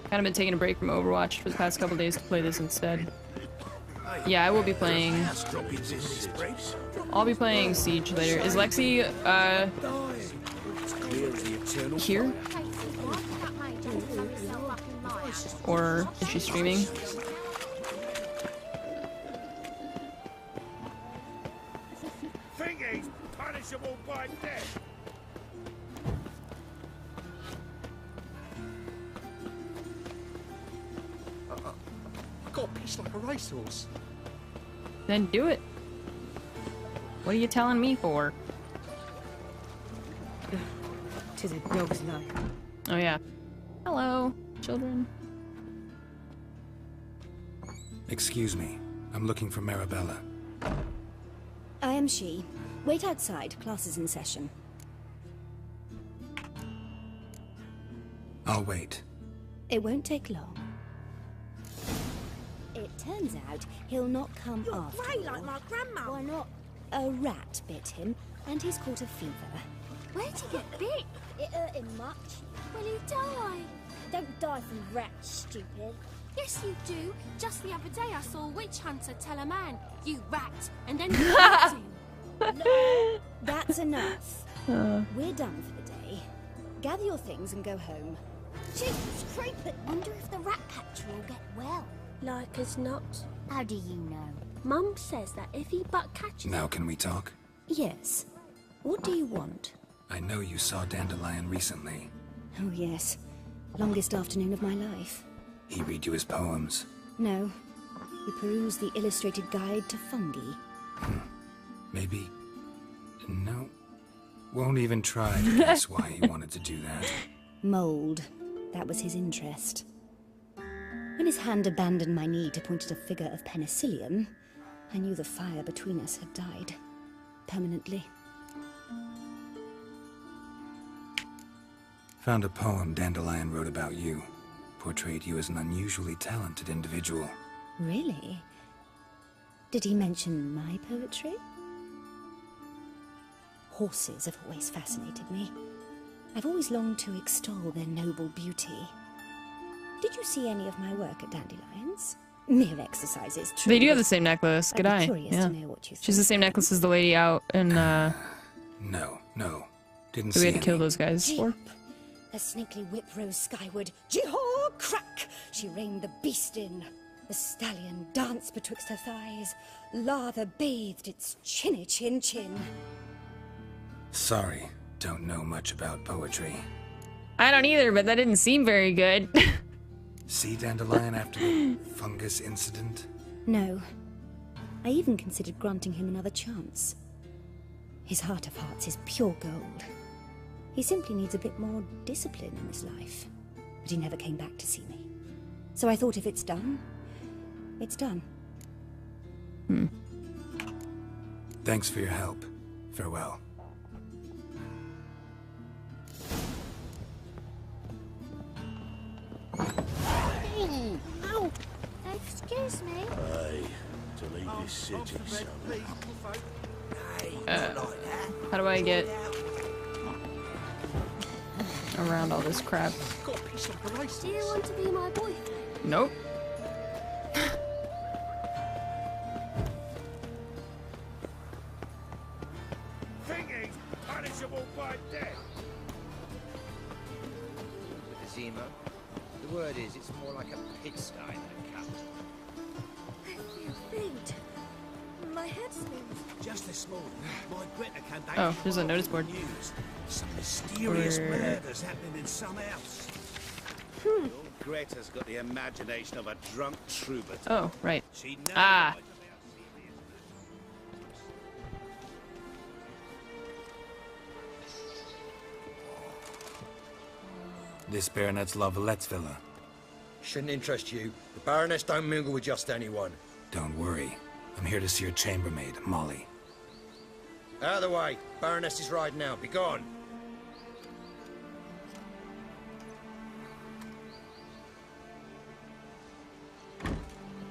Kind of been taking a break from Overwatch for the past couple days to play this instead. Yeah, I will be playing... I'll be playing Siege later. Is Lexi, here? Or is she streaming? Thingy's punishable by death. I got pissed like a racehorse. Then do it. What are you telling me for? To the dog's life. Oh yeah. Hello, children. Excuse me. I'm looking for Marabella. I am she. Wait outside. Class is in session. I'll wait. It won't take long. It turns out he'll not come after Grey all. like my grandma. Why not? A rat bit him, and he's caught a fever. Where'd he get bit? It hurt him much. Will he die? Don't die from rats, stupid. Yes, you do. Just the other day I saw a witch hunter tell a man, "You rat," and then he killed him. No, that's enough. We're done for the day. Gather your things and go home. Jesus creeping. Wonder if the rat catcher will get well. Like as not. How do you know? Mum says that if he but catches... Now can we talk? Yes. What do you want? I know you saw Dandelion recently. Oh, yes. Longest afternoon of my life. He read you his poems. No. We perused the illustrated guide to fungi. Maybe... No. Won't even try to guess why he wanted to do that. Mold. That was his interest. When his hand abandoned my knee to point at a figure of penicillium, I knew the fire between us had died. Permanently. Found a poem Dandelion wrote about you. Portrayed you as an unusually talented individual. Really? Did he mention my poetry? Horses have always fascinated me. I've always longed to extol their noble beauty. Did you see any of my work at Dandelion's? Mere exercises, true. They do have the same necklace. Good eye. Yeah. She's the same necklace as the lady out in, No. Didn't see we had to any. kill those guys for. The snaky whip rose skyward. Jee-haw, crack! She reined the beast in. The stallion danced betwixt her thighs. Lather bathed its chinny chin. Sorry, don't know much about poetry. I don't either, but that didn't seem very good. See Dandelion after the fungus incident? No. I even considered granting him another chance. His heart of hearts is pure gold. He simply needs a bit more discipline in his life. But he never came back to see me. So I thought if it's done, it's done. Thanks for your help. Farewell. Oh, excuse me. Hey, to leave this city, son. How do I get around all this crap? Do you want to be my boyfriend? Nope. Thinking punishable by death. With the Zima, the word is it's more like a pigsty than a cup. I feel faint. My head spins. Just this morning, my Greta came back. Oh, there's a notice board. News. Some mysterious murders happening in some house. Old Greta's got the imagination of a drunk troubadour. Oh, right. She knows Ah. This Baronet's La Vallette's villa. Shouldn't interest you. The Baroness don't mingle with just anyone. Don't worry. I'm here to see your chambermaid, Molly. Out of the way. Baroness is riding out. Be gone.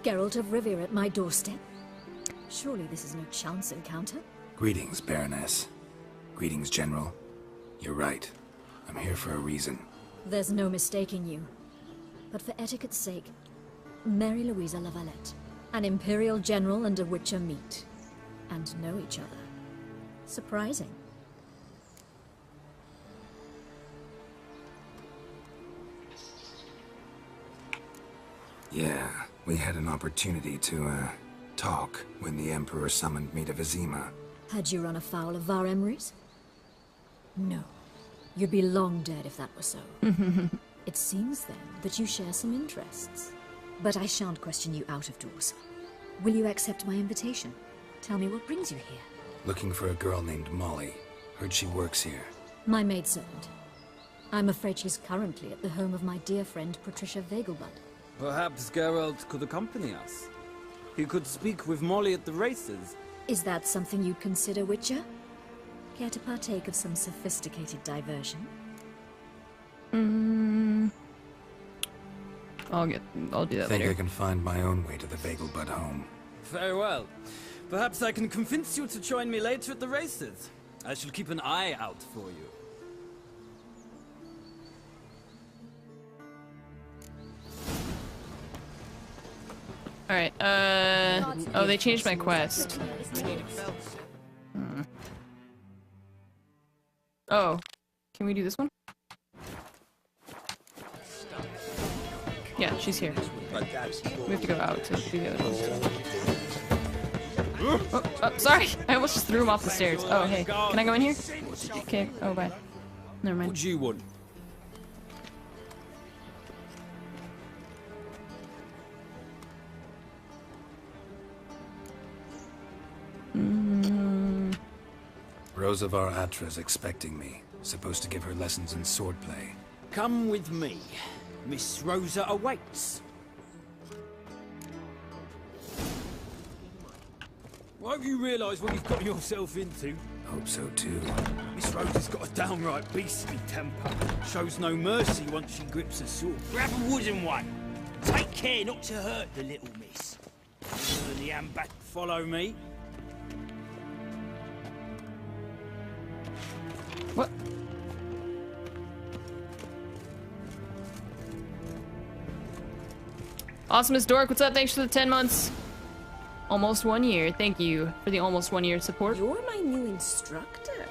Geralt of Rivia at my doorstep? Surely this is no chance encounter? Greetings, Baroness. Greetings, General. You're right. I'm here for a reason. There's no mistaking you. But for etiquette's sake, Mary Louisa La Valette. An Imperial General and a Witcher meet. And know each other. Surprising. Yeah, we had an opportunity to, talk when the Emperor summoned me to Vizima. Had you run afoul of Var Emrys? No. You'd be long dead if that were so. It seems then that you share some interests. But I shan't question you out of doors. Will you accept my invitation? Tell me what brings you here. Looking for a girl named Molly. Heard she works here. My maidservant. I'm afraid she's currently at the home of my dear friend Patricia Vegelbud. Perhaps Geralt could accompany us. He could speak with Molly at the races. Is that something you'd consider, Witcher? Care to partake of some sophisticated diversion? I'll do that Think later. I can find my own way to the Vegelbud home. Very well. Perhaps I can convince you to join me later at the races. I shall keep an eye out for you. Alright, oh, they changed my quest. Oh, can we do this one? Yeah, she's here. We have to go out to do the other one. Oh, sorry. I almost just threw him off the stairs. Oh, hey. Can I go in here? Okay. Oh, bye. Never mind. What do you want? Rosavar Atra's expecting me. Supposed to give her lessons in swordplay. Come with me. Miss Rosa awaits. Won't you realise what you've got yourself into? Hope so too. Miss Rosa's got a downright beastly temper. Shows no mercy once she grips a sword. Grab a wooden one. Take care not to hurt the little miss. The ambat, follow me. What? Awesomest Dork, what's up? Thanks for the 10 months. Almost 1 year. Thank you for the almost 1 year support. You're my new instructor.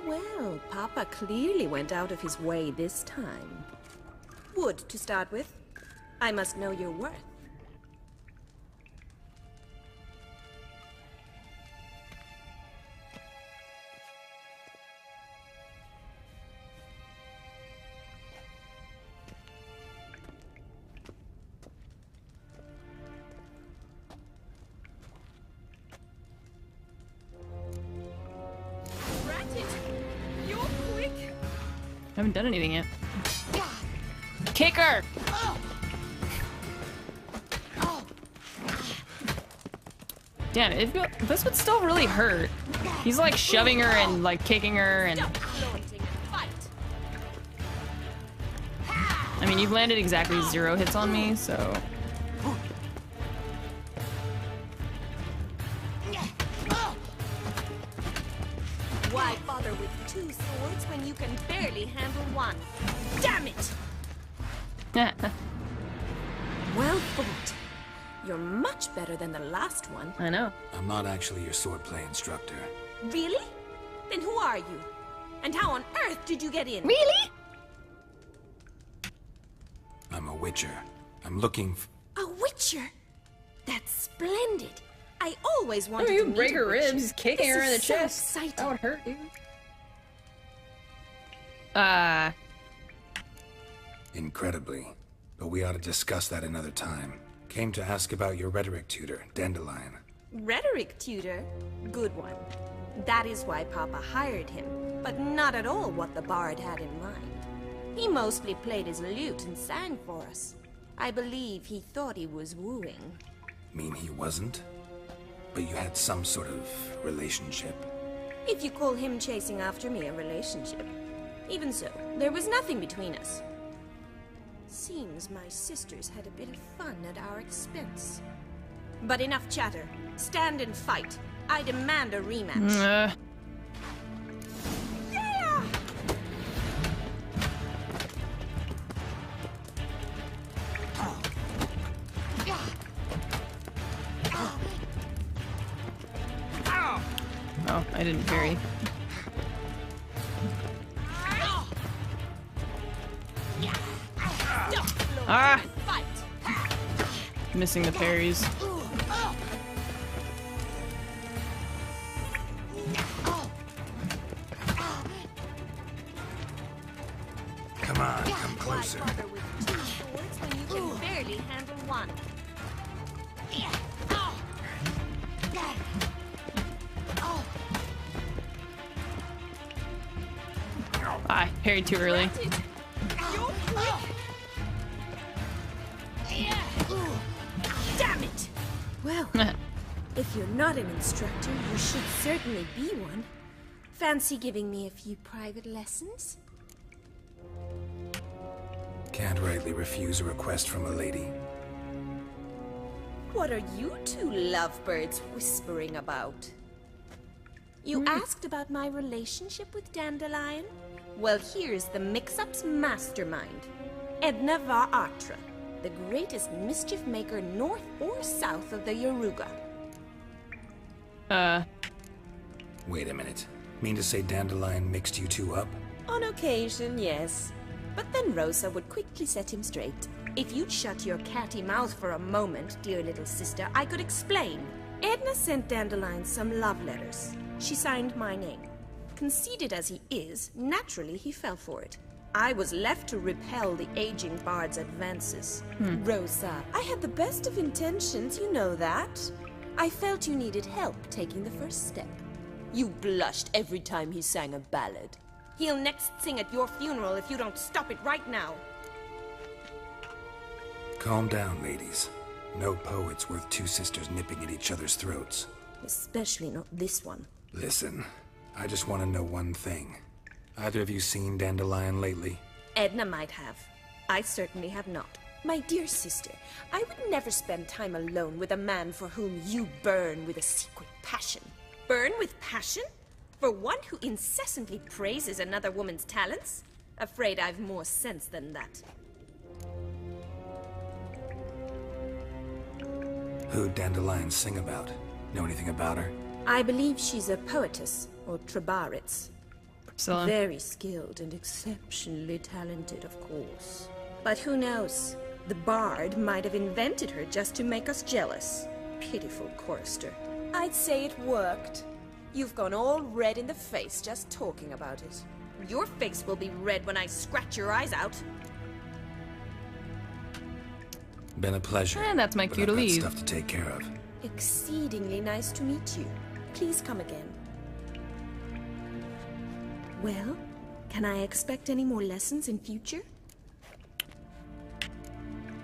Well, Papa clearly went out of his way this time. Wood, to start with. I must know your worth. I haven't done anything yet. Kick her! Damn, this would still really hurt. He's like shoving her and like kicking her and... I mean, you've landed exactly 0 hits on me, so... Why bother with 2 swords when you can barely handle 1? Damn it! Well fought. You're much better than the last one. I know. I'm not actually your swordplay instructor. Really? Then who are you? And how on earth did you get in? Really? I'm a witcher. I'm looking for... A witcher? That's splendid. I always wanted you to meet break a her witcher. ribs, kicking This her in the is so chest. exciting. That would hurt, dude. Incredibly. But we ought to discuss that another time. Came to ask about your rhetoric tutor, Dandelion. Rhetoric tutor? Good one. That is why Papa hired him, but not at all what the bard had in mind. He mostly played his lute and sang for us. I believe he thought he was wooing. Mean he wasn't? But you had some sort of relationship? If you call him chasing after me a relationship. Even so, there was nothing between us. Seems my sisters had a bit of fun at our expense. But enough chatter. Stand and fight. I demand a rematch. Yeah! Oh, I didn't parry. Ah! Missing the parries. Come on, come closer. Why bother with 2 swords when you can barely handle 1? I parried too early. Damn it! Well, if you're not an instructor, you should certainly be one. Fancy giving me a few private lessons? Can't rightly refuse a request from a lady. What are you 2 lovebirds whispering about? You asked about my relationship with Dandelion? Well, here's the mix-up's mastermind. Edna var Atra, the greatest mischief maker north or south of the Yaruga. Wait a minute. Mean to say Dandelion mixed you 2 up? On occasion, yes. But then Rosa would quickly set him straight. If you'd shut your catty mouth for a moment, dear little sister, I could explain. Edna sent Dandelion some love letters. She signed my name. Conceited as he is, naturally he fell for it. I was left to repel the aging bard's advances. Rosa, I had the best of intentions, you know that. I felt you needed help taking the first step. You blushed every time he sang a ballad. He'll next sing at your funeral if you don't stop it right now. Calm down, ladies. No poet's worth two sisters nipping at each other's throats. Especially not this one. Listen, I just want to know one thing. Either of you seen Dandelion lately? Edna might have. I certainly have not. My dear sister, I would never spend time alone with a man for whom you burn with a secret passion. Burn with passion? For one who incessantly praises another woman's talents? Afraid I've more sense than that. Who'd Dandelion sing about? Know anything about her? I believe she's a poetess, or Trebaritz. Priscilla. Very skilled and exceptionally talented, of course. But who knows? The bard might have invented her just to make us jealous. Pitiful chorister. I'd say it worked. You've gone all red in the face just talking about it. Your face will be red when I scratch your eyes out. Been a pleasure. And that's my cue to leave. Stuff to take care of. Exceedingly nice to meet you. Please come again. Well, can I expect any more lessons in future?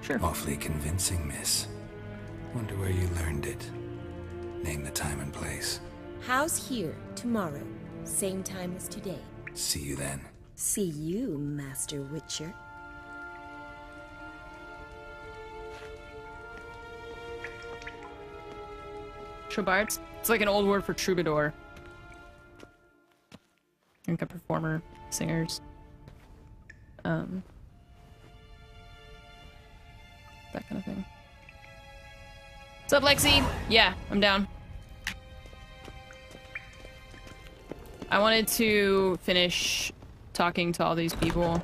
Sure. Awfully convincing, miss. Wonder where you learned it. Name the time and place. House here, tomorrow. Same time as today. See you then. See you, Master Witcher. Trebarts? It's like an old word for troubadour. Like a performer, singers. That kind of thing. What's up, Lexi? Yeah, I'm down. I wanted to finish talking to all these people.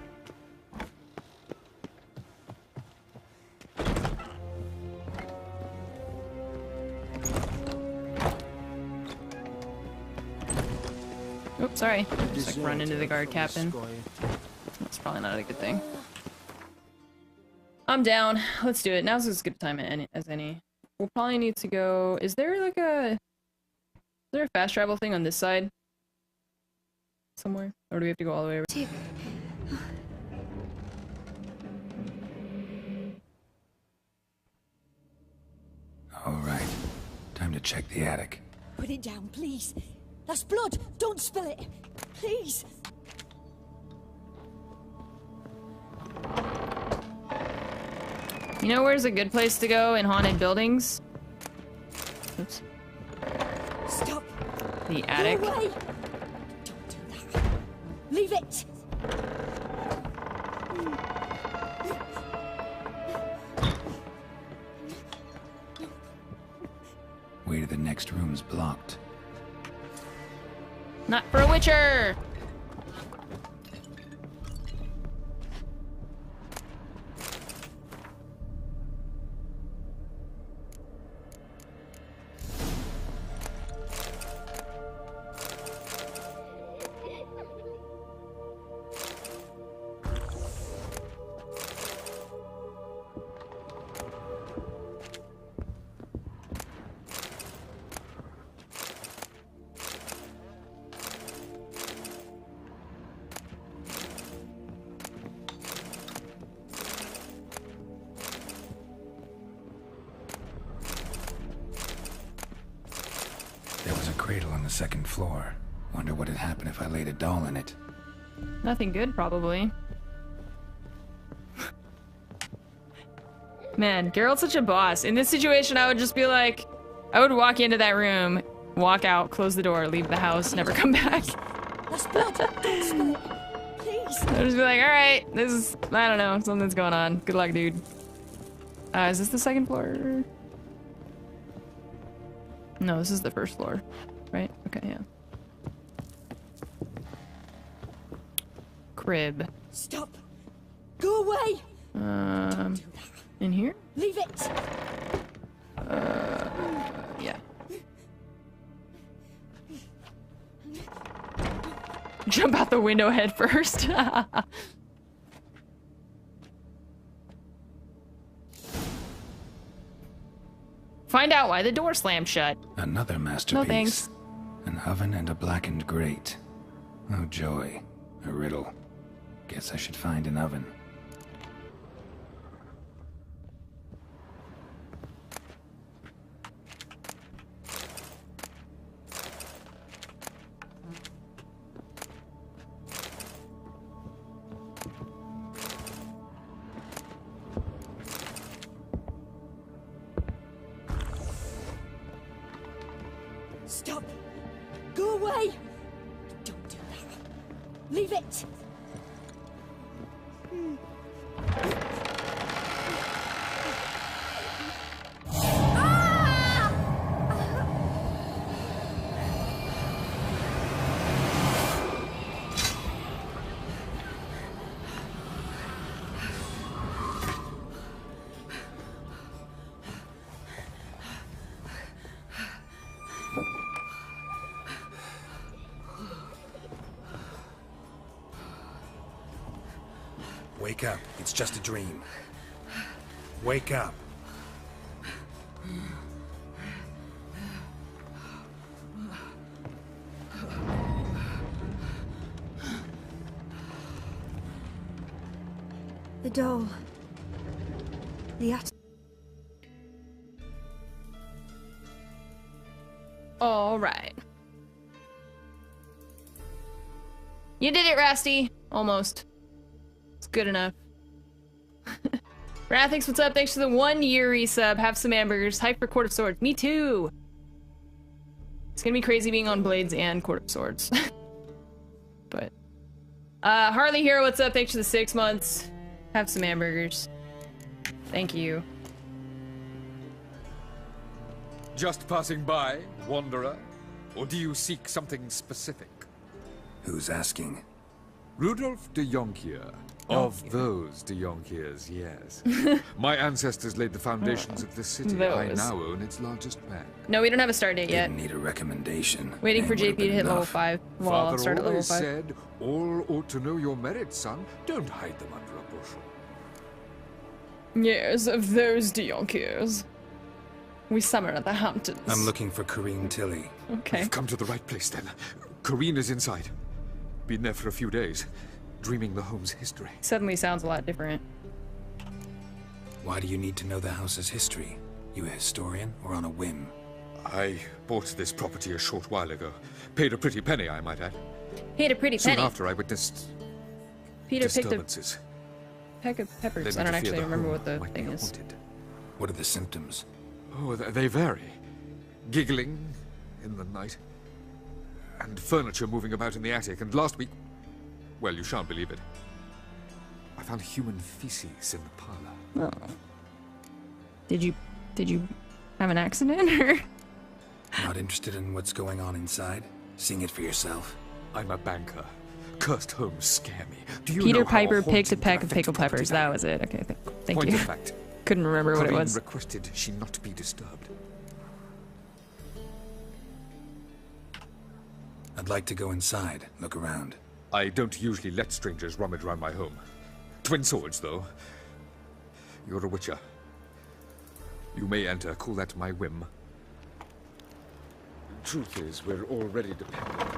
Oops, sorry. Just like run into the guard captain. That's probably not a good thing. I'm down. Let's do it. Now's as good a time as any. We'll probably need to go... Is there like a... Is there a fast travel thing on this side? Somewhere? Or do we have to go all the way over? All right. Time to check the attic. Put it down, please. That's blood! Don't spill it! Please! You know where's a good place to go in haunted buildings? Oops. Stop! The attic. Go away! Don't do that. Leave it! Way to the next room's blocked. Not for a Witcher! Second floor. Wonder what would happen if I laid a doll in it. Nothing good, probably. Man, Geralt's such a boss. In this situation, I would just be like... I would walk into that room, walk out, close the door, leave the house, never come back. That's blood! Don't spill it! Please! I would just be like, alright, this is... I don't know, something's going on. Good luck, dude. Is this the second floor? No, this is the first floor. Right? Okay, yeah. Crib. Stop! Go away! In here? Leave it! Yeah. Jump out the window head first. Find out why the door slammed shut. Another masterpiece. No thanks. An oven and a blackened grate. Oh joy. A riddle. Guess I should find an oven. Stop! Go away! Don't do that. Leave it! Wake up. It's just a dream. Wake up. The doll. The All right. You did it, Rasty. Almost. It's good enough. Wrath, thanks, what's up? Thanks for the 1 year resub. Have some hamburgers. Hype for Court of Swords. Me too. It's gonna be crazy being on Blades and Court of Swords. But Harley Hero, what's up? Thanks for the 6 months. Have some hamburgers. Thank you. Just passing by, wanderer? Or do you seek something specific? Who's asking? Rudolf de Jonkier. Of those de Jonkiers, yes. My ancestors laid the foundations of this city. I Those. now own its largest bank. No, we don't have a start date yet. Didn't need a recommendation. Waiting for Name would've JP to been hit level enough. 5. Well, I'll Father start at level always 5. said, all ought to know your merits, son. Don't hide them under a bushel. Yes, of those de Jonkiers. We summer at the Hamptons. I'm looking for Corinne Tilly. Okay. You've come to the right place, then. Corinne is inside. Been there for a few days, dreaming the home's history. Suddenly sounds a lot different. Why do you need to know the house's history? You a historian or on a whim? I bought this property a short while ago. Paid a pretty penny, I might add. Paid a pretty Soon penny. after, I witnessed Peter picked a disturbances. peck of peppers. Led me I don't to fear actually the remember home what the might be thing is. haunted. What are the symptoms? Oh, they vary. Giggling in the night. And furniture moving about in the attic. And last week... Well, you shan't believe it. I found human feces in the parlor. Oh. Did you have an accident, or...? Not interested in what's going on inside? Seeing it for yourself? I'm a banker. Cursed homes scare me. Do you Peter know how Piper haunting picked a can peck of affect pickled property peppers. That was it. Okay, thank Point you. of fact. Couldn't remember what it Corinne was. requested she not be disturbed. I'd like to go inside, look around. I don't usually let strangers rummage around my home. Twin swords, though. You're a witcher. You may enter, call that my whim. Truth is, we're already dependent